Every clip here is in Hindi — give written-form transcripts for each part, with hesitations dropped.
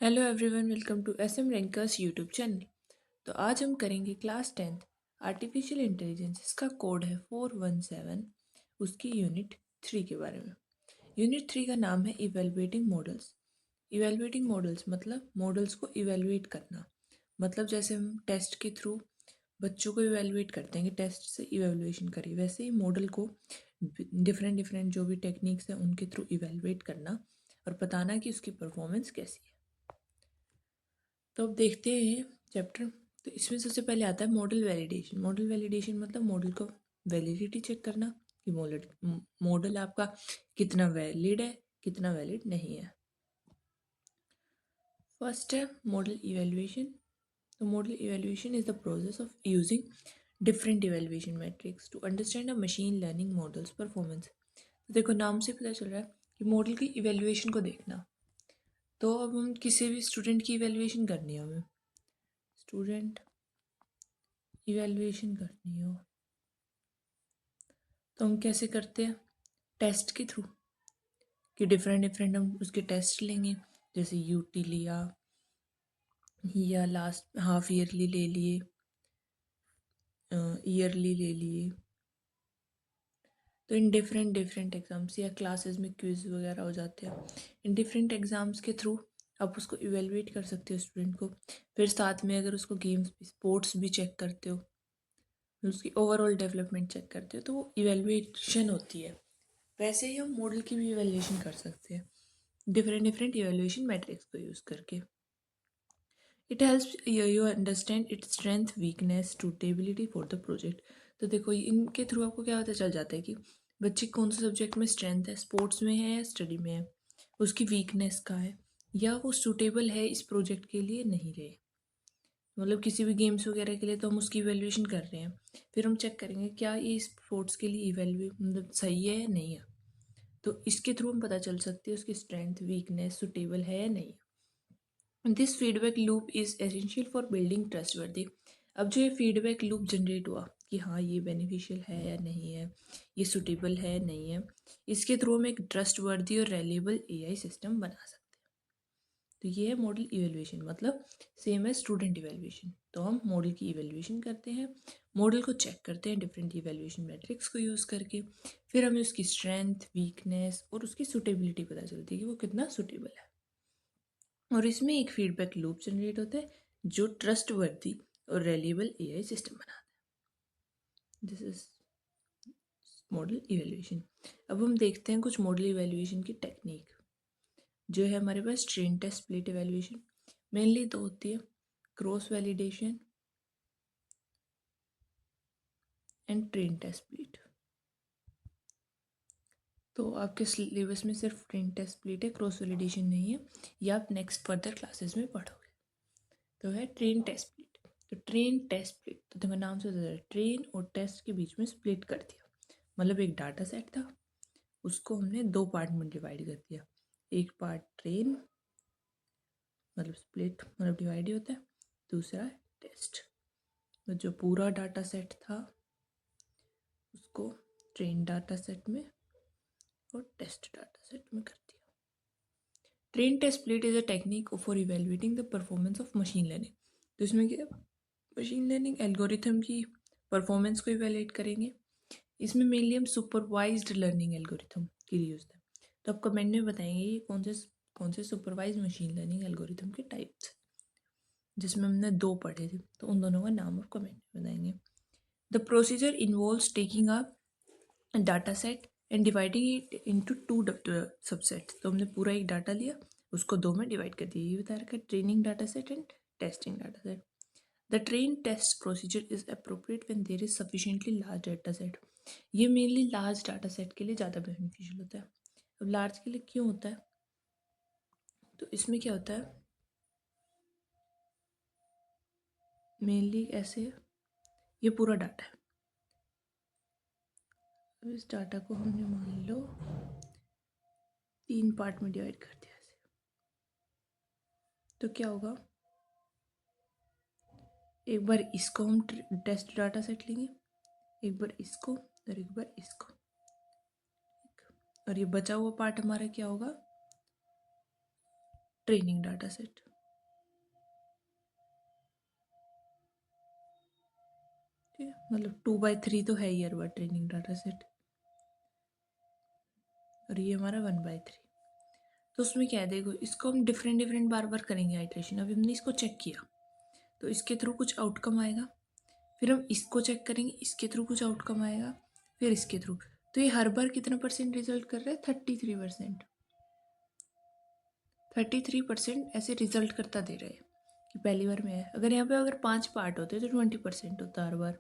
Hello everyone, welcome to SM rankers YouTube channel. तो आज हम करेंगे क्लास 10th आर्टिफिशियल इंटेलिजेंस। इसका कोड है 417। उसकी यूनिट 3 के बारे में। यूनिट 3 का नाम है इवेलुएटिंग मॉडल्स। इवेलुएटिंग मॉडल्स मतलब मॉडल्स को इवेलुएट करना। मतलब जैसे हम टेस्ट के थ्रू बच्चों को इवेलुएट करते हैं कि टेस्ट से इवेलुएशन करिए, वैसे ही मॉडल को डिफरेंट डिफरेंट जो भी टेक्निक्स हैं उनके थ्रू इवेलुएट करना और बताना कि उसकी परफॉर्मेंस कैसी है। तो अब देखते हैं चैप्टर। तो इसमें सबसे पहले आता है मॉडल वैलिडेशन। मॉडल वैलिडेशन मतलब मॉडल को वैलिडिटी चेक करना कि मॉडल आपका कितना वैलिड है, कितना वैलिड नहीं है। फर्स्ट है मॉडल इवेल्युएशन। तो model evaluation is the process of using different evaluation matrix to understand a machine learning model's performance. तो देखो नाम से पता चल रहा है कि मॉडल की इवेल्युएशन को देखना। तो अब हम किसी भी स्टूडेंट की इवेल्युएशन करनी है, हमें स्टूडेंट इवेल्युएशन करनी हो तो हम कैसे करते हैं? टेस्ट के थ्रू, कि डिफरेंट डिफरेंट हम उसके टेस्ट लेंगे। जैसे यूटी लिया या लास्ट हाफ ईयरली ले लिए, ईयरली ले लिए। तो इन डिफरेंट डिफरेंट एग्ज़ाम्स या क्लासेस में क्विज वगैरह हो जाते हैं, इन डिफरेंट एग्ज़ाम्स के थ्रू आप उसको इवेलुएट कर सकते हो स्टूडेंट को। फिर साथ में अगर उसको गेम्स स्पोर्ट्स भी चेक करते हो, उसकी ओवरऑल डेवलपमेंट चेक करते हो, तो वो इवेलुएशन होती है। वैसे ही हम मॉडल की भी इवेल्युएशन कर सकते हैं डिफरेंट डिफरेंट इवेल्युएशन मैट्रिक्स को यूज़ करके। It helps you understand its strength, weakness, suitability for the project. तो देखो इनके थ्रू आपको क्या पता चल जाता है कि बच्चे कौन से सब्जेक्ट में स्ट्रेंथ है, स्पोर्ट्स में है या स्टडी में है, उसकी वीकनेस का है, या वो सूटेबल है इस प्रोजेक्ट के लिए नहीं रहे। मतलब किसी भी गेम्स वगैरह के लिए तो हम उसकी इवेल्युएशन कर रहे हैं, फिर हम चेक करेंगे क्या ये स्पोर्ट्स के लिए इवेल्यू मतलब सही है या नहीं है। तो इसके थ्रू हम पता चल सकती है उसकी स्ट्रेंथ, वीकनेस सूटेबल है या नहीं। This feedback loop is essential for building trustworthy. अब जो ये फीडबैक लूप जनरेट हुआ कि हाँ ये बेनिफिशियल है या नहीं है, ये सूटेबल है नहीं है, इसके थ्रू हम एक ट्रस्टवर्दी और रेलिएबल एआई सिस्टम बना सकते हैं। तो ये है मॉडल इवेल्युएशन, मतलब सेम है स्टूडेंट इवेल्युएशन। तो हम मॉडल की इवेल्युएशन करते हैं, मॉडल को चेक करते हैं डिफरेंट इवेल्युएशन मैट्रिक्स को यूज़ करके। फिर हमें उसकी स्ट्रेंथ, वीकनेस और उसकी सूटेबिलिटी पता चलती है कि वो कितना सूटेबल है। और इसमें एक फीडबैक लूप जनरेट होता है जो ट्रस्ट वर्दी और रेलिएबल एआई सिस्टम बनाता है। This is model evaluation. अब हम देखते हैं कुछ मॉडल इवेल्युएशन की टेक्निक। जो है हमारे पास train test split evaluation, mainly दो होती है, cross validation and train test split. तो आपके सिलेबस में सिर्फ ट्रेन टेस्ट स्प्लिट है, क्रॉस वैलिडेशन नहीं है, ये आप नेक्स्ट फर्दर क्लासेस में पढ़ोगे। तो है ट्रेन टेस्ट स्प्लिट। तो ट्रेन टेस्ट स्प्लिट, तो देखो नाम से ट्रेन और टेस्ट के बीच में स्प्लिट कर दिया। मतलब एक डाटा सेट था, उसको हमने दो पार्ट में डिवाइड कर दिया। एक पार्ट ट्रेन मतलब स्प्लिट मतलब डिवाइड ही होता है, दूसरा टेस्ट। तो जो पूरा डाटा सेट था उसको ट्रेन डाटा सेट में और टेस्ट डाटा सेट में कर दिया। Train test split is a technique for evaluating the performance of machine learning. तो इसमें क्या, मशीन लर्निंग एल्गोरिथम की परफॉर्मेंस को इवेल्युएट करेंगे। इसमें मेनली हम सुपरवाइज्ड लर्निंग एल्गोरिथम के लिए यूज़ है। तो आप कमेंट में बताएंगे ये कौन से सुपरवाइज मशीन लर्निंग एल्गोरिथम के टाइप्स, जिसमें हमने दो पढ़े थे, तो उन दोनों का नाम आप कमेंट में बताएंगे। The procedure involves taking a data set and dividing it into two subset. तो हमने पूरा एक डाटा लिया, उसको दो में डिवाइड कर दिया। ये बता रखा है training data set and testing data set. The train test procedure is appropriate when there is sufficiently large data set. ये मेनली लार्ज डाटा सेट के लिए ज़्यादा बेनिफिशियल होता है। अब लार्ज के लिए क्यों होता है? तो इसमें क्या होता है, मेनली ऐसे, ये पूरा डाटा है। अब इस डाटा को हमने मान लो 3 पार्ट में डिवाइड कर दिया ऐसे, तो क्या होगा, एक बार इसको हम टेस्ट डाटा सेट लेंगे, एक बार इसको और एक बार इसको, और ये बचा हुआ पार्ट हमारा क्या होगा, ट्रेनिंग डाटा सेट। ठीक है, मतलब 2/3 तो है ही हर बार ट्रेनिंग डाटा सेट, और ये हमारा 1/3। तो उसमें क्या है, देखो इसको हम डिफरेंट डिफरेंट बार बार करेंगे आइट्रेशन। अभी हमने इसको चेक किया तो इसके थ्रू कुछ आउटकम आएगा, फिर हम इसको चेक करेंगे, इसके थ्रू कुछ आउटकम आएगा, फिर इसके थ्रू। तो ये हर बार कितना परसेंट रिजल्ट कर रहा है? 33%। 33% ऐसे रिजल्ट करता दे रहा है कि पहली बार में है। अगर यहाँ पे अगर 5 पार्ट होते तो 20% होता हर बार,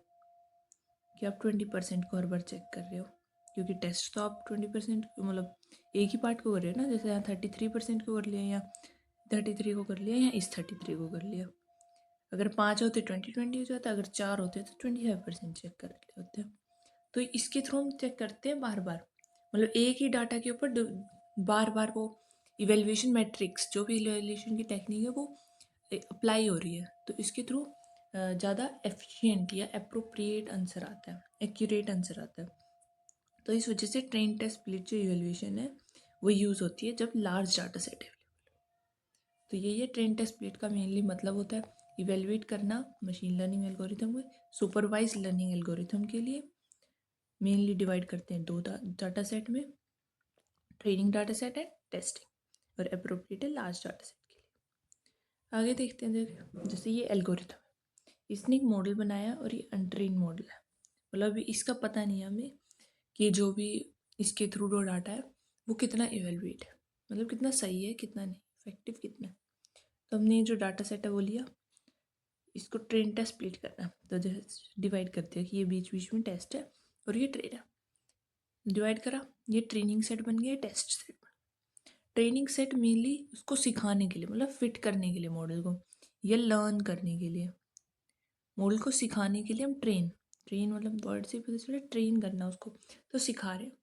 कि आप 20% को हर बार चेक कर रहे हो, क्योंकि टेस्ट तो आप 20% मतलब एक ही पार्ट को कर रहे हो ना। जैसे यहाँ 33% को कर लिया, या 33 को कर लिया, या इस 33 को कर लिया। अगर 5 होते 20-20 हो जाता, अगर 4 होते तो 25% चेक कर रहे होते। तो इसके थ्रू हम चेक करते हैं बार बार, मतलब एक ही डाटा के ऊपर बार बार वो इवेल्युएशन मैट्रिक्स, जो भी इवेल्युएशन की टेक्निक है वो अप्लाई हो रही है। तो इसके थ्रू ज़्यादा एफिशिएंट या अप्रोप्रिएट आंसर आता है, एक्यूरेट आंसर आता है। तो इस वजह से ट्रेन टेस्ट स्प्लिट जो इवेल्युएशन है वो यूज़ होती है जब लार्ज डाटा सेट है। तो ये ट्रेन टेस्ट स्प्लिट का मेनली मतलब होता है इवेल्युएट करना मशीन लर्निंग एल्गोरिथम को सुपरवाइज लर्निंग एल्गोरिथम के लिए। मेनली डिवाइड करते हैं दो डाटा सेट में, training data set and testing, और अप्रोप्रिएट है लार्ज डाटा सेट के लिए। आगे देखते हैं, जैसे ये एल्गोरिथम, इसने एक मॉडल बनाया और ये अनट्रेन मॉडल है। मतलब अभी इसका पता नहीं है हमें कि जो भी इसके थ्रू जो डाटा है वो कितना इवेल्युएट है, मतलब कितना सही है, कितना नहीं, इफेक्टिव कितना है। तो हमने जो डाटा सेट है वो लिया, इसको ट्रेन टेस्ट स्प्लिट करना है। तो जैसे डिवाइड करते हैं कि ये बीच बीच में टेस्ट है और ये ट्रेन है, डिवाइड करा, ये ट्रेनिंग सेट बन गया, test set. Training set mainly उसको सिखाने के लिए, मतलब फिट करने के लिए मॉडल को, या लर्न करने के लिए। मॉडल को सिखाने के लिए हम ट्रेन, ट्रेन मतलब वर्ड से पता चला ट्रेन करना उसको, तो सिखा रहे हैं।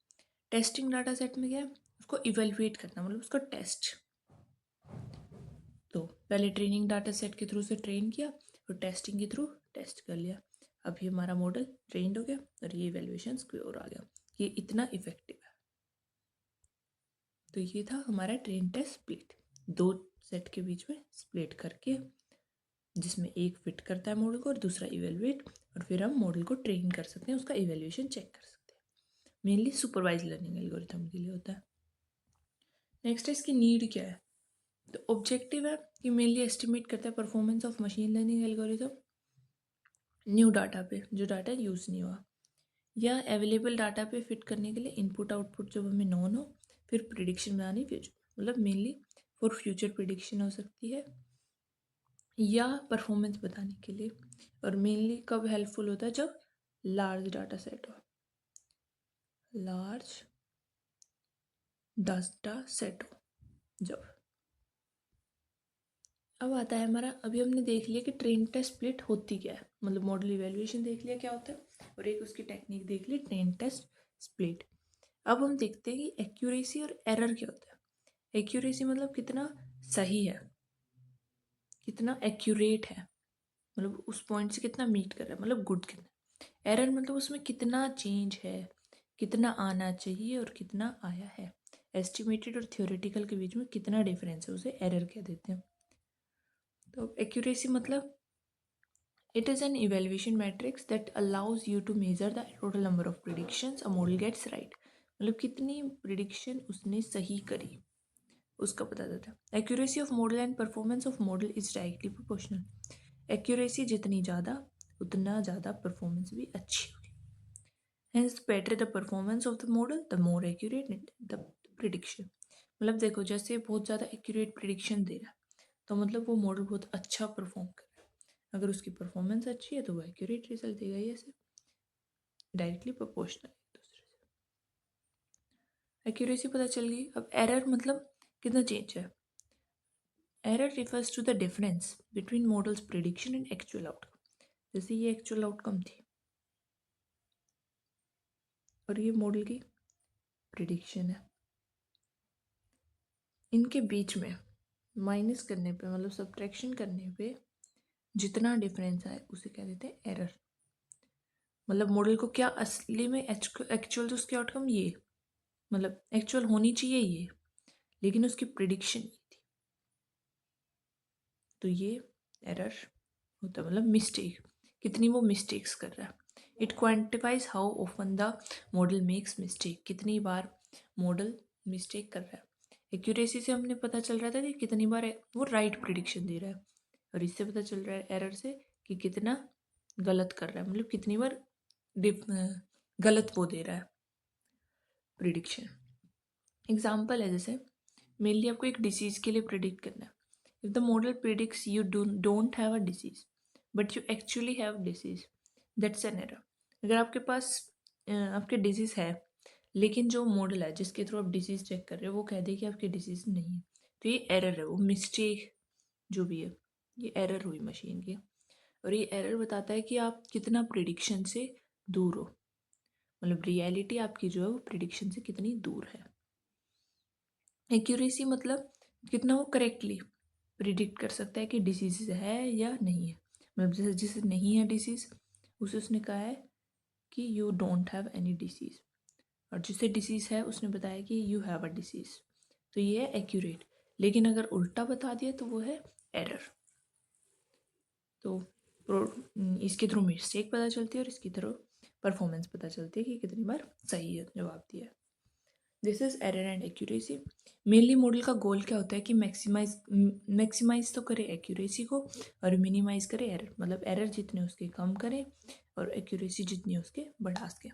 टेस्टिंग डाटा सेट में क्या है, उसको इवेल्युएट करना, मतलब उसको टेस्ट। तो पहले ट्रेनिंग डाटा सेट के थ्रू से ट्रेन किया और टेस्टिंग के थ्रू टेस्ट कर लिया। अभी हमारा मॉडल ट्रेंड हो गया और ये इवेल्युएशन स्कोर आ गया, ये इतना इफेक्टिव है। तो ये था हमारा ट्रेन टेस्ट स्प्लिट, दो सेट के बीच में स्प्लिट करके, जिसमें एक फिट करता है मॉडल को और दूसरा इवेल्युएट, और फिर हम मॉडल को ट्रेन कर सकते हैं, उसका इवेल्युएशन चेक कर सकते हैं। मेनली सुपरवाइज लर्निंग एल्गोरिथम के लिए होता है। नेक्स्ट है इसकी नीड क्या है। तो ऑब्जेक्टिव है कि मेनली एस्टिमेट करता है performance of machine learning algorithm new data पे, जो डाटा यूज़ नहीं हुआ, या अवेलेबल डाटा पे फिट करने के लिए इनपुट आउटपुट जब हमें नॉन हो, फिर प्रिडिक्शन बनानी फ्यूचर, मतलब मेनली फॉर फ्यूचर प्रिडिक्शन हो सकती है, या परफॉर्मेंस बताने के लिए। और मेनली कब हेल्पफुल होता है, जब लार्ज डाटा सेट हो, लार्ज डाटा सेट हो जब। अब आता है हमारा, अभी हमने देख लिया कि ट्रेन टेस्ट स्प्लिट होती क्या है, मतलब मॉडल इवेल्युएशन देख लिया क्या होता है, और एक उसकी टेक्निक देख ली ट्रेन टेस्ट स्प्लिट। अब हम देखते हैं कि एक्यूरेसी और एरर क्या होता है। एक्यूरेसी मतलब कितना सही है, कितना एक्यूरेट है, मतलब उस पॉइंट से कितना मीट कर रहा है, मतलब गुड कितना। एरर मतलब उसमें कितना चेंज है, कितना आना चाहिए और कितना आया है। एस्टिमेटेड और थियोरेटिकल के बीच में कितना डिफरेंस है, उसे एरर कह देते हैं। तो एक्यूरेसी मतलब it is an evaluation matrix that allows you to measure the total number of predictions a model gets right। मतलब कितनी प्रिडिक्शन उसने सही करी उसका पता चलता है। Accuracy of model and performance of model is directly proportional. Accuracy जितनी ज़्यादा उतना ज़्यादा परफॉर्मेंस भी अच्छी होगी। Hence better the performance of the model, the more accurate the prediction। मतलब देखो जैसे बहुत ज़्यादा एक्यूरेट प्रिडिक्शन दे रहा है तो मतलब वो मॉडल बहुत अच्छा परफॉर्म कर रहा है। अगर उसकी परफॉर्मेंस अच्छी है तो वो एक्यूरेट रिजल्ट देगा, ये ऐसे डायरेक्टली प्रोपोर्शनल एक दूसरे से। एक्यूरेसी पता चल गई। अब एरर मतलब कितना चेंज है। Error refers to the difference between model's prediction and actual outcome. जैसे ये एक्चुअल आउटकम थी और ये मॉडल की प्रिडिक्शन है, इनके बीच में माइनस करने पे, मतलब सब्ट्रैक्शन करने पे जितना डिफरेंस आए उसे कह देते हैं एरर। मतलब मॉडल को क्या असली में एक्चुअल तो उसके आउटकम ये, मतलब एक्चुअल होनी चाहिए ये, लेकिन उसकी प्रिडिक्शन नहीं थी, तो ये एरर होता है, मतलब मिस्टेक, कितनी वो मिस्टेक्स कर रहा है। It quantifies how often the model makes mistake, कितनी बार मॉडल मिस्टेक कर रहा है। एक्यूरेसी से हमने पता चल रहा था कि कितनी बार वो राइट प्रिडिक्शन दे रहा है, और इससे पता चल रहा है एरर से कि कितना गलत कर रहा है, मतलब कितनी बार गलत वो दे रहा है प्रिडिक्शन। एग्जाम्पल है, जैसे मेनली आपको एक डिसीज के लिए प्रिडिक्ट करना है। If the model predicts you don't have a disease but you actually have disease, that's an error. अगर आपके पास आपके डिजीज है, लेकिन जो मॉडल है जिसके थ्रू आप डिसीज चेक कर रहे हो वो कह दे कि आपकी डिसीज नहीं है, तो ये एरर है, वो मिस्टेक जो भी है, ये एरर हुई मशीन की। और ये एरर बताता है कि आप कितना प्रिडिक्शन से दूर हो, मतलब रियलिटी आपकी जो है वो प्रिडिक्शन से कितनी दूर है। एक्यूरेसी मतलब कितना वो करेक्टली प्रिडिक्ट कर सकता है कि डिसीज है या नहीं है। मतलब जैसे जिसे नहीं है डिसीज, उसे उसने कहा है कि you don't have any disease, और जिसे डिसीज है उसने बताया कि यू हैव अ डिसीज, तो ये है एक्यूरेट। लेकिन अगर उल्टा बता दिया तो वो है एरर। तो इसके थ्रू मिस्टेक पता चलती है और इसकी थ्रू परफॉर्मेंस पता चलती है कि कितनी बार सही है जवाब दिया है। This is error and accuracy. Mainly model का गोल क्या होता है कि मैक्सिमाइज तो करे एक्यूरेसी को और मिनिमाइज करे एरर, मतलब एरर जितने उसके कम करें और एक्यूरेसी जितनी उसके बढ़ा सके।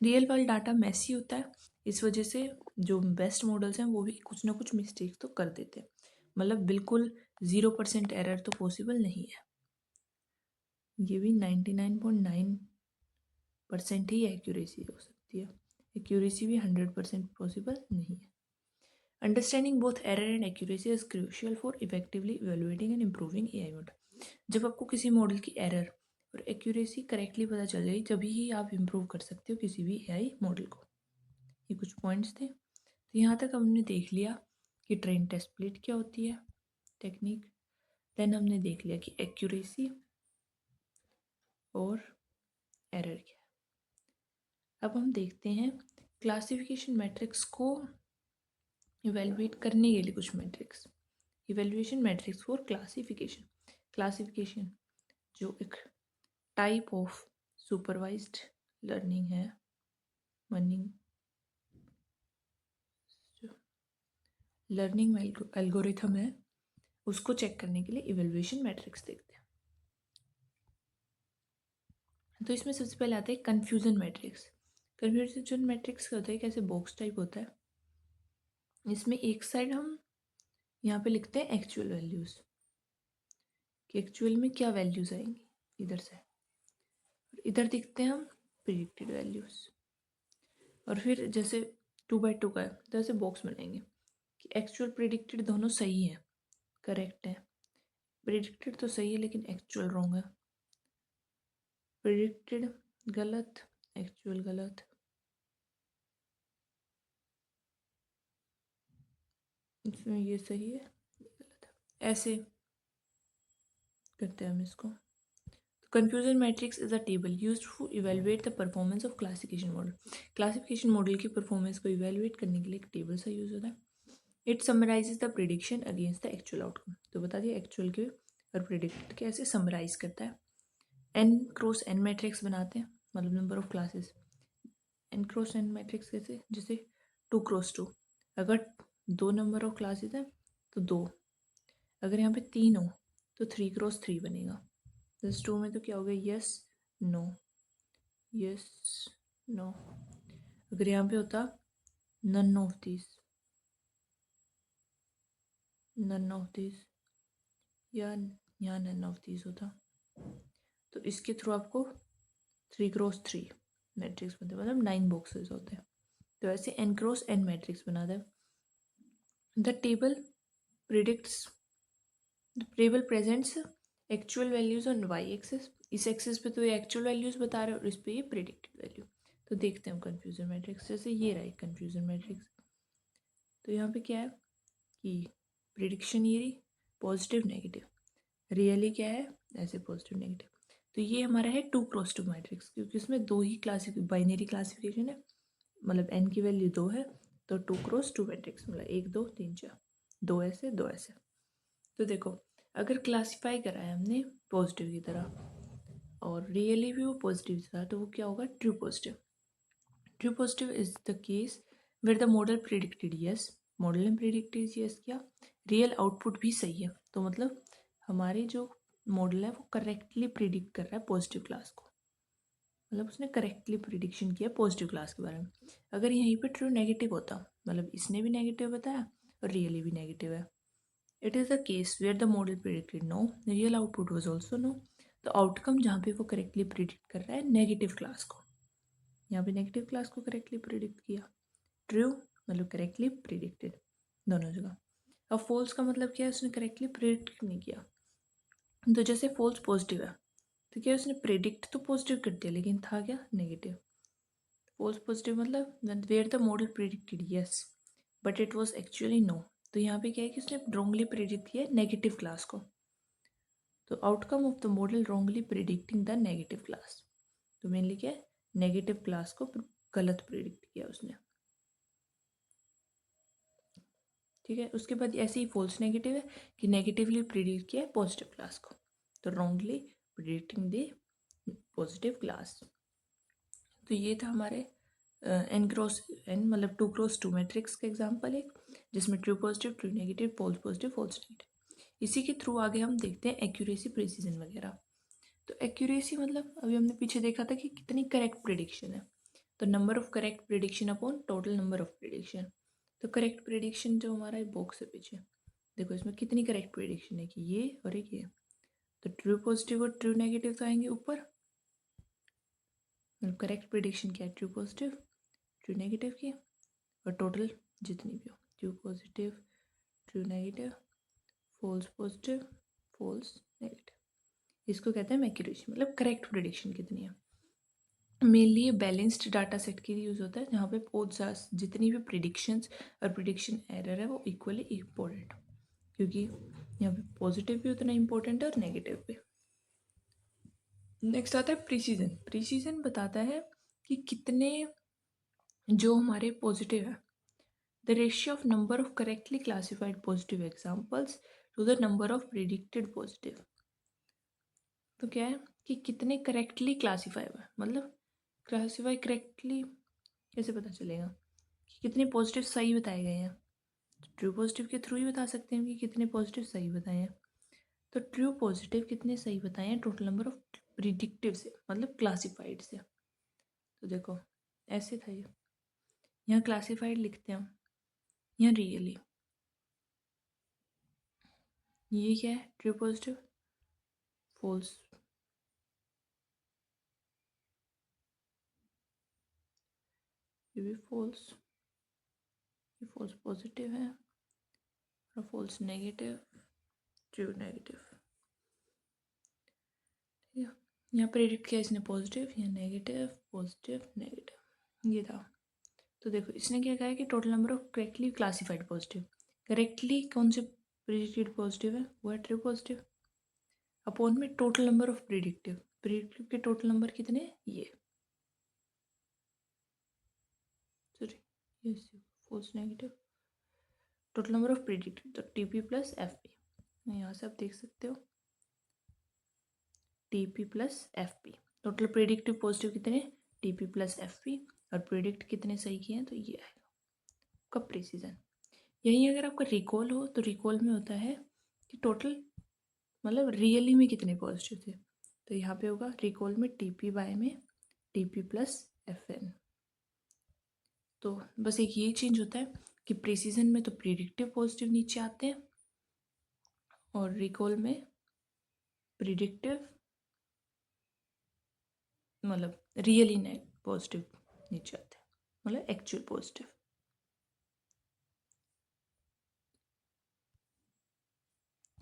रियल वर्ल्ड डाटा मैसी होता है, इस वजह से जो बेस्ट मॉडल्स हैं वो भी कुछ ना कुछ मिस्टेक तो कर देते हैं, मतलब बिल्कुल 0% एरर तो पॉसिबल नहीं है। ये भी 99.9% ही एक्यूरेसी हो सकती है, एक्यूरेसी भी 100% पॉसिबल नहीं है। Understanding both error and accuracy is crucial for effectively evaluating and improving AI model. जब आपको किसी मॉडल की एरर और एक्यूरेसी करेक्टली पता चल जाएगी, तभी ही आप इम्प्रूव कर सकते हो किसी भी एआई मॉडल को। ये कुछ पॉइंट्स थे। तो यहाँ तक हमने देख लिया कि ट्रेन टेस्ट स्प्लिट क्या होती है, टेक्निक। देन हमने देख लिया कि एक्यूरेसी और एरर क्या है। अब हम देखते हैं क्लासिफिकेशन मैट्रिक्स को इवेलुएट करने के लिए कुछ matrix. Evaluation matrix for classification. Classification जो एक टाइप ऑफ सुपरवाइज्ड लर्निंग है, लर्निंग एल्गोरिथम है, उसको चेक करने के लिए इवेल्युएशन मैट्रिक्स देखते हैं। तो इसमें सबसे पहले आता है कंफ्यूजन मैट्रिक्स। कंफ्यूजन मैट्रिक्स क्या होता है, कैसे बॉक्स टाइप होता है। इसमें एक साइड हम यहाँ पे लिखते हैं एक्चुअल वैल्यूज, कि एक्चुअल में क्या वैल्यूज आएंगी इधर से, और इधर दिखते हैं हम प्रिडिक्टेड वैल्यूज। और फिर जैसे 2x2 का है तो ऐसे बॉक्स बनाएंगे कि एक्चुअल प्रिडिक्टेड दोनों सही है, करेक्ट है। प्रिडिक्टेड तो सही है लेकिन एक्चुअल रॉन्ग है, प्रिडिक्टेड गलत, एक्चुअल गलत। इसमें ये सही है, ये गलत है, ऐसे करते हैं हम इसको। Confusion matrix is a table used to evaluate the performance of classification model. Classification model की परफॉर्मेंस को इवेलुएट करने के लिए एक टेबल सा यूज होता है। It summarizes the prediction against the actual outcome. तो बता दिया एक्चुअल के और प्रिडिक्टेड के ऐसे समराइज करता है। एन क्रॉस एन मैट्रिक्स बनाते हैं, मतलब number of classes. N cross N matrix कैसे, जैसे 2x2। अगर 2 नंबर ऑफ क्लासेस हैं तो 2, अगर यहाँ पे 3 हो तो 3x3 बनेगा। जैसे 2 में तो क्या हो गया, यस नो, यस नो। अगर यहाँ पे होता none of this, none of this, या यहाँ नन ऑफ दिस होता, तो इसके थ्रू आपको 3x3 मैट्रिक्स बनते हैं, मतलब 9 बॉक्सेस होते हैं। तो ऐसे एन क्रॉस एन मैट्रिक्स बनाता है। The table predicts, the table presents actual values on Y axis. इस एक्सिस पे तो ये एक्चुअल वैल्यूज बता रहे हैं और इस पे ये प्रिडिक्टेड वैल्यू। तो देखते हैं हम कंफ्यूजन मैट्रिक्स, जैसे ये रहा कंफ्यूजन मैट्रिक्स। तो यहाँ पे क्या है कि प्रिडिक्शन ये रही पॉजिटिव नेगेटिव, रियली क्या है ऐसे पॉजिटिव नेगेटिव। तो ये हमारा है 2x2 मैट्रिक्स, क्योंकि इसमें 2 ही बाइनरी क्लासिफिकेशन है, मतलब n की वैल्यू 2 है, तो 2x2 मैट्रिक्स मतलब 1 2 3 4, 2 ऐसे 2 ऐसे। तो देखो अगर क्लासीफाई करा है हमने पॉजिटिव की तरह और रियली भी वो पॉजिटिव था, तो वो क्या होगा? True positive. True positive is the case where the model predicted yes, model ने प्रिडिक्टेड यस किया, रियल आउटपुट भी सही है। तो मतलब हमारी जो मॉडल है वो करेक्टली प्रिडिक्ट कर रहा है पॉजिटिव क्लास को, मतलब उसने करेक्टली प्रिडिक्शन किया पॉजिटिव क्लास के बारे में। अगर यहीं पे ट्रू नेगेटिव होता, मतलब इसने भी नेगेटिव बताया और रियली भी नेगेटिव है, it is the case where the model predicted no, real output was also no. तो आउटकम जहाँ पे वो करेक्टली प्रिडिक्ट कर रहा है नेगेटिव क्लास को, यहाँ पे नेगेटिव क्लास को करेक्टली प्रिडिक्ट किया। ट्रू मतलब करेक्टली प्रिडिक्टेड दोनों जगह। अब फॉल्स का मतलब क्या है? उसने करेक्टली प्रिडिक्ट नहीं किया। तो जैसे फॉल्स पॉजिटिव है, तो क्या उसने प्रिडिक्ट तो पॉजिटिव कर दिया लेकिन था क्या? नेगेटिव। फॉल्स पॉजिटिव मतलब where the model predicted yes but it was actually no. तो यहाँ पे क्या है कि उसने रॉन्गली प्रिडिक्ट किया नेगेटिव क्लास को। तो outcome of the model wrongly predicting the negative class. तो मेनली क्या है? नेगेटिव क्लास को गलत प्रिडिक्ट किया उसने। ठीक है, उसके बाद ऐसे ही फॉल्स नेगेटिव है कि नेगेटिवली प्रिडिक्ट किया है पॉजिटिव क्लास को, तो wrongly predicting the positive class. तो ये था हमारे एन क्रॉस एन मतलब 2x2 मैट्रिक्स का एग्जाम्पल एक, जिसमें true positive, true negative, false positive, false negative. इसी के थ्रू आगे हम देखते हैं एक्यूरेसी, प्रिसीजन वगैरह। तो एक्यूरेसी मतलब अभी हमने पीछे देखा था कि कितनी करेक्ट प्रिडिक्शन है, तो number of correct prediction upon total number of prediction. तो करेक्ट प्रिडिक्शन जो हमारा बॉक्स है पीछे, देखो इसमें कितनी करेक्ट प्रिडिक्शन है कि ये और एक ये। तो ट्रू पॉजिटिव और ट्रू नेगेटिव तो आएंगे ऊपर, मतलब करेक्ट प्रिडिक्शन क्या है? ट्रू पॉजिटिव, ट्रू नेगेटिव की, और टोटल जितनी भी हो, true positive, true negative, false positive, false negative. इसको कहते हैं एक्यूरेसी, मतलब करेक्ट प्रिडिक्शन कितनी है। मेनली ये बैलेंस्ड डाटा सेट के लिए यूज़ होता है, जहाँ पे बहुत सारे जितनी भी प्रिडिक्शंस और प्रिडिक्शन एरर है वो इक्वली इम्पोर्टेंट, क्योंकि यहाँ पे पॉजिटिव भी उतना इम्पोर्टेंट है और नेगेटिव भी। नेक्स्ट आता है प्रिसीजन। प्रिसीजन बताता है कि कितने जो हमारे पॉजिटिव है, the ratio of number of correctly classified positive examples to the number of predicted positive. तो क्या है कि कितने करेक्टली क्लासीफाई हुआ है, मतलब क्लासीफाई करेक्टली कैसे पता चलेगा कि कितने पॉजिटिव सही बताए गए हैं? ट्रू पॉजिटिव के थ्रू ही बता सकते हैं कि कितने पॉजिटिव सही बताए हैं। तो ट्रू पॉजिटिव कितने सही बताए हैं टोटल नंबर ऑफ प्रिडिक्टिव से, मतलब क्लासिफाइड से। तो देखो ऐसे था ये, यहाँ क्लासिफाइड लिखते हैं हम, यहाँ रियली, ये क्या है? ट्रू पॉजिटिव, फॉल्स, ये भी फॉल्स, ये फॉल्स पॉजिटिव है और फॉल्स नेगेटिव, ट्रू नेगेटिव। ठीक है, यहाँ प्रेडिक्ट किया इसने पॉजिटिव, यहाँ नेगेटिव, पॉजिटिव, नेगेटिव, ये था। तो देखो इसने क्या कहा है कि total number of correctly classified positive, correctly कौन से प्रिडिक्टेड पॉजिटिव है? वो है ट्रू पॉजिटिव, अपॉन में total number of predictive, predictive के टोटल नंबर कितने? ये सॉरी, ये false negative, total number of predictive, तो टीपी प्लस एफ पी। यहाँ से आप देख सकते हो TP plus F P, total predictive positive कितने? टीपी प्लस एफ पी, और प्रिडिक्ट कितने सही किए हैं? तो ये आएगा आपका प्रिसीजन। यही अगर आपका रिकॉल हो तो रिकॉल में होता है कि टोटल मतलब रियली में कितने पॉजिटिव थे, तो यहाँ पे होगा रिकॉल में टीपी बाय में टीपी प्लस एफ एन। तो बस एक ये चेंज होता है कि प्रिसीजन में तो प्रिडिक्टिव पॉजिटिव नीचे आते हैं और रिकॉल में प्रिडिक्टिव मतलब रियली पॉजिटिव नीचे आते हैं, मतलब एक्चुअल पॉजिटिव।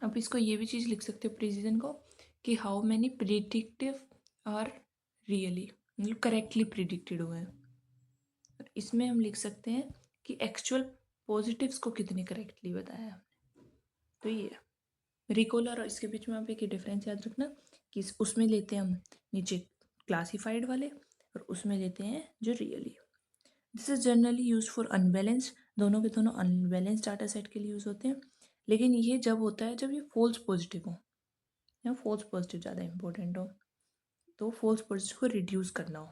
अब इसको ये भी चीज़ लिख सकते हो प्रिसीजन को कि how many predictive are really, मतलब करेक्टली प्रिडिक्टेड हुए हैं। इसमें हम लिख सकते हैं कि एक्चुअल पॉजिटिव्स को कितने करेक्टली बताया हमने। तो ये है रिकॉल और इसके बीच में आप एक डिफरेंस याद रखना कि उसमें लेते हैं हम नीचे क्लासिफाइड वाले और उसमें लेते हैं जो really. This is generally use for unbalanced, दोनों के दोनों अनबैलेंस्ड डाटा सेट के लिए यूज होते हैं। लेकिन ये जब होता है जब ये फॉल्स पॉजिटिव हो, या फॉल्स पॉजिटिव ज़्यादा इंपॉर्टेंट हो, तो फॉल्स पॉजिटिव को रिड्यूस करना हो।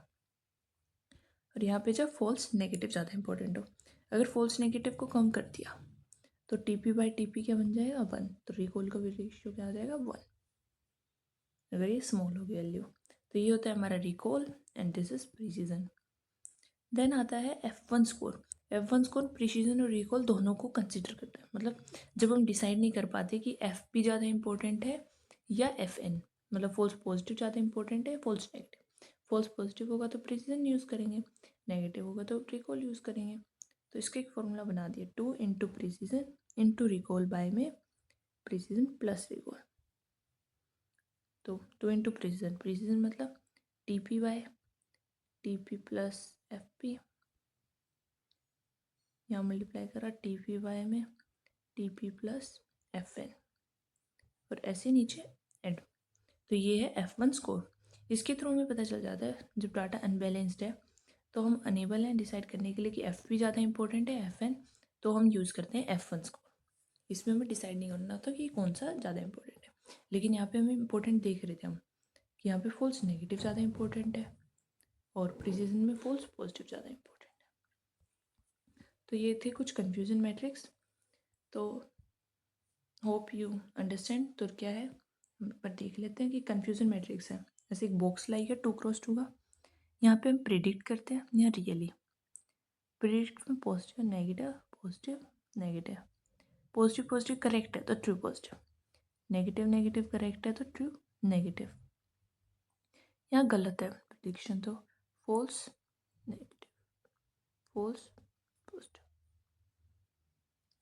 और यहाँ पे जब फॉल्स नेगेटिव ज़्यादा इंपॉर्टेंट हो, अगर फॉल्स नेगेटिव को कम कर दिया तो TP/TP क्या बन जाएगा, 1। तो रिकॉल का भी रेशियो क्या आ जाएगा, 1, अगर ये स्मॉल होगी वैल्यू। तो ये होता है हमारा recall and this is precision. Then आता है F1 score. F1 score precision और रिकॉल दोनों को कंसिडर करता है। मतलब जब हम डिसाइड नहीं कर पाते कि FP ज़्यादा इंपॉर्टेंट है या FN, मतलब फॉल्स पॉजिटिव ज़्यादा इंपॉर्टेंट है, फॉल्स नेगेटिव। फॉल्स पॉजिटिव होगा तो प्रिसीजन यूज़ करेंगे, नेगेटिव होगा तो रिकॉल यूज़ करेंगे। तो इसका एक फॉर्मूला बना दिया, 2 into precision into recall by में प्रिसीजन प्लस रिकॉल। तो 2 इंटू प्रिसीजन, प्रिसीजन मतलब TP प्लस FP, यहाँ मल्टीप्लाई करा TP में TP प्लस FN, और ऐसे नीचे एड। तो ये है F1 स्कोर। इसके थ्रू हमें पता चल जाता है जब डाटा अनबैलेंस्ड है तो हम अनेबल हैं डिसाइड करने के लिए कि FP ज़्यादा इंपॉर्टेंट है FN, तो हम यूज़ करते हैं F1 स्कोर। इसमें हमें डिसाइड नहीं करना था कि कौन सा ज़्यादा इंपॉर्टेंट है, लेकिन यहाँ पे हमें इंपॉर्टेंट देख रहे थे हम कि यहाँ पे फॉल्स नेगेटिव ज़्यादा इंपॉर्टेंट है और प्रिसीजन में फॉल्स पॉजिटिव ज़्यादा इंपॉर्टेंट है। तो ये थे कुछ कन्फ्यूजन मैट्रिक्स। तो होप यू अंडरस्टैंड। तो क्या है, पर देख लेते हैं कि कन्फ्यूजन मैट्रिक्स है। ऐसे एक बॉक्स लाई है 2x2 का, यहाँ पे हम प्रिडिक्ट करते हैं या रियली। प्रिडिक्ट में positive negative, positive negative, positive positive correct है तो true positive, negative negative correct है तो ट्रू नेगेटिव। यहाँ गलत है प्रिडिक्शन, तो फॉल्स नेगेटिव, फॉल्स पॉजिटिव।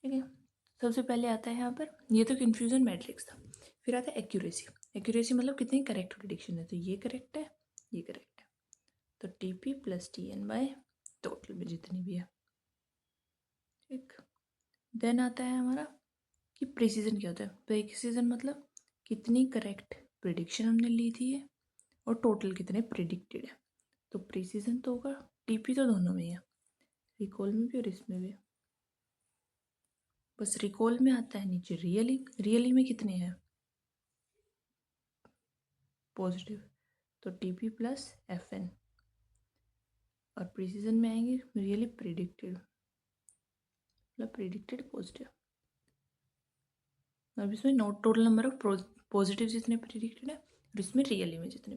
ठीक है, सबसे पहले आता है यहाँ पर, ये तो कन्फ्यूजन मैट्रिक्स था। फिर आता है एक्यूरेसी। एक्यूरेसी मतलब कितनी करेक्ट प्रिडिक्शन है, तो ये करेक्ट है, ये करेक्ट है, तो TP plus TN by total में जितनी भी है। ठीक, देन आता है हमारा कि प्रिसीजन क्या होता है। प्रिसीजन मतलब कितनी करेक्ट प्रिडिक्शन हमने ली थी है और टोटल कितने प्रिडिक्टेड है। तो प्रिसीजन तो होगा, TP तो दोनों में है, रिकॉल में भी और इसमें भी। बस रिकॉल में आता है नीचे रियली, रियली में कितने हैं, पॉजिटिव, तो TP प्लस FN। और प्रिसीजन में आएंगे रियली प्रिडिक्टेड, मतलब प्रिडिक्टेड पॉजिटिव। अब इसमें note total number of positive जितने प्रिडिक्टेड है और इसमें रियली में जितने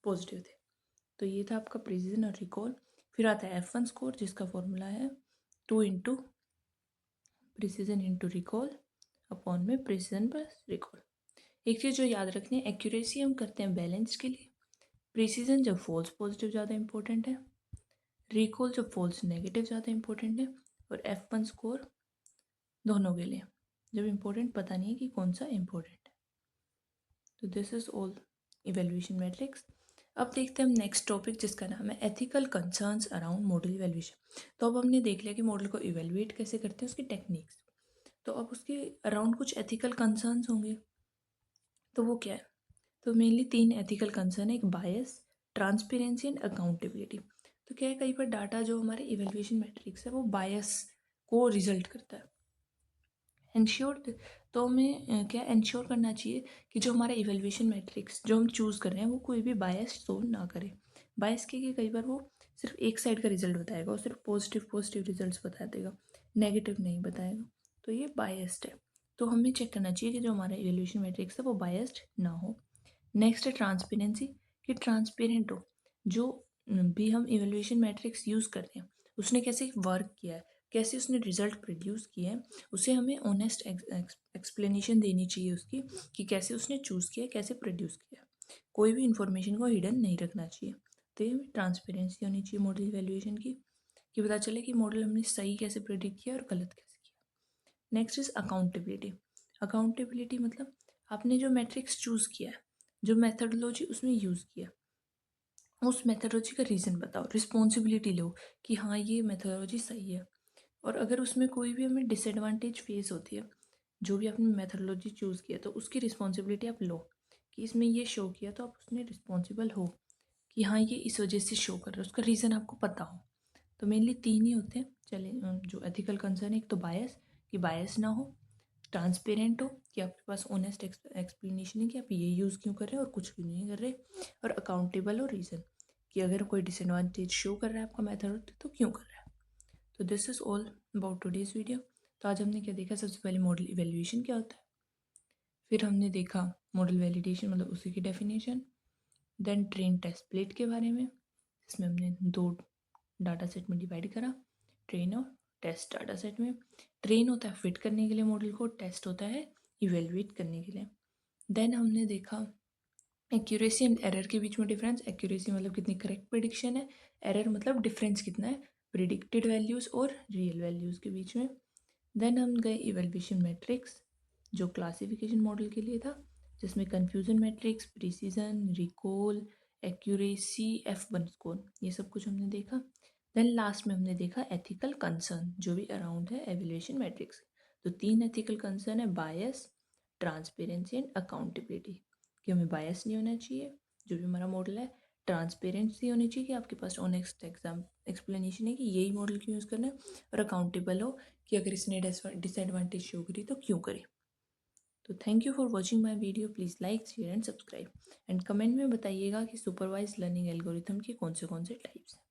पॉजिटिव थे। तो ये था आपका प्रिसीजन और रिकॉल। फिर आता है F1 स्कोर, जिसका फॉर्मूला है 2 into precision into recall upon में प्रिसीजन प्लस रिकॉल। एक चीज़ जो याद रखनी है, एक्यूरेसी हम करते हैं बैलेंस के लिए, प्रिसीजन जब फॉल्स पॉजिटिव ज़्यादा इंपॉर्टेंट है, रिकॉल जब फॉल्स नेगेटिव ज़्यादा इंपॉर्टेंट है, और F1 स्कोर दोनों के लिए जब इंपॉर्टेंट पता नहीं है कि कौन सा इंपॉर्टेंट है। तो this is all evaluation matrix. अब देखते हैं हम नेक्स्ट टॉपिक, जिसका नाम है ethical concerns around model evaluation. तो अब हमने देख लिया कि मॉडल को इवेल्युएट कैसे करते हैं, उसकी टेक्निक्स। तो अब उसके अराउंड कुछ एथिकल कंसर्न्स होंगे, तो वो क्या है। तो मेनली 3 एथिकल कंसर्न है, एक बायस, ट्रांसपेरेंसी एंड अकाउंटेबिलिटी। तो क्या है, कई बार डाटा जो हमारे इवेल्युएशन मैट्रिक्स है वो बायस को रिजल्ट करता है। इंश्योर, तो हमें क्या इंश्योर करना चाहिए कि जो हमारा इवेल्युएशन मैट्रिक्स जो हम चूज़ कर रहे हैं वो कोई भी बायस शो ना करे। बायस के कि कई बार वो सिर्फ एक साइड का रिजल्ट बताएगा, वो सिर्फ पॉजिटिव पॉजिटिव रिजल्ट्स बता देगा, नेगेटिव नहीं बताएगा, तो ये बायस्ड है। तो हमें चेक करना चाहिए कि जो हमारा इवेल्युएशन मैट्रिक्स है वो बायस्ड ना हो। नेक्स्ट है ट्रांसपेरेंसी, कि ट्रांसपेरेंट हो, जो भी हम इवेल्युएशन मैट्रिक्स यूज़ कर रहे हैं उसने कैसे वर्क किया है, कैसे उसने रिजल्ट प्रोड्यूस किया है, उसे हमें ऑनेस्ट एक्सप्लेनेशन देनी चाहिए उसकी, कि कैसे उसने चूज़ किया, कैसे प्रोड्यूस किया। कोई भी इंफॉर्मेशन को हिडन नहीं रखना चाहिए। तो ये ट्रांसपेरेंसी होनी चाहिए मॉडल इवेल्युएशन की, कि पता चले कि मॉडल हमने सही कैसे प्रेडिक्ट किया और गलत कैसे किया। Next is accountability. अकाउंटेबिलिटी मतलब आपने जो मैट्रिक्स चूज़ किया है, जो मेथडोलॉजी उसमें यूज़ किया, उस मेथडोलॉजी का रीज़न बताओ, रिस्पॉन्सिबिलिटी लो कि हाँ ये मेथडोलॉजी सही है। और अगर उसमें कोई भी हमें डिसएडवांटेज फेस होती है, जो भी आपने मेथडोलॉजी चूज़ किया, तो उसकी रिस्पॉन्सिबिलिटी आप लो कि इसमें ये शो किया तो आप उसमें रिस्पॉन्सिबल हो, कि हाँ ये इस वजह से शो कर रहा है, उसका रीज़न आपको पता हो। तो मेनली 3 ही होते हैं। चलिए, जो एथिकल कंसर्न है, एक तो बायस, कि बायस ना हो, ट्रांसपेरेंट हो कि आपके पास ऑनेस्ट एक्सप्लेनेशन है कि आप ये यूज़ क्यों कर रहे हैं और कुछ क्यों नहीं कर रहे, और अकाउंटेबल हो रीज़न कि अगर कोई डिसएडवांटेज शो कर रहा है आपका मेथड तो क्यों कर रहा है। तो this is all about today's video. तो आज हमने क्या देखा, सबसे पहले मॉडल इवेल्युएशन क्या होता है, फिर हमने देखा मॉडल वैलिडेशन मतलब उसी की definition, then train test plate के बारे में जिसमें हमने दो डाटा सेट में डिवाइड करा, ट्रेन और टेस्ट डाटा सेट में। ट्रेन होता है फिट करने के लिए मॉडल को, टेस्ट होता है इवेलुएट करने के लिए। देन हमने देखा एक्यूरेसी एंड एरर के बीच में डिफरेंस। एक्यूरेसी मतलब कितनी करेक्ट प्रिडिक्शन है, एरर मतलब डिफरेंस कितना है प्रिडिक्टेड वैल्यूज़ और रियल वैल्यूज़ के बीच में। देन हम गए इवेल्युएशन मैट्रिक्स जो क्लासिफिकेशन मॉडल के लिए था, जिसमें confusion matrix, precision, recall, accuracy, F1 score, ये सब कुछ हमने देखा। देन लास्ट में हमने देखा एथिकल कंसर्न जो भी अराउंड है एवेल्युएशन मैट्रिक्स। तो 3 एथिकल कंसर्न है, बायस, ट्रांसपेरेंसी एंड अकाउंटेबिलिटी, कि हमें बायस नहीं होना चाहिए जो भी हमारा मॉडल है, ट्रांसपेरेंसी होनी चाहिए कि आपके पास ऑनेस्ट एग्जाम एक्सप्लेनेशन है कि यही मॉडल क्यों यूज़ करना है, और अकाउंटेबल हो कि अगर इसने डिसएडवांटेज शो करी तो क्यों करी। तो thank you for watching my video, please like share and subscribe, and comment में बताइएगा कि सुपरवाइज लर्निंग एल्गोरिथम के कौन से टाइप्स हैं।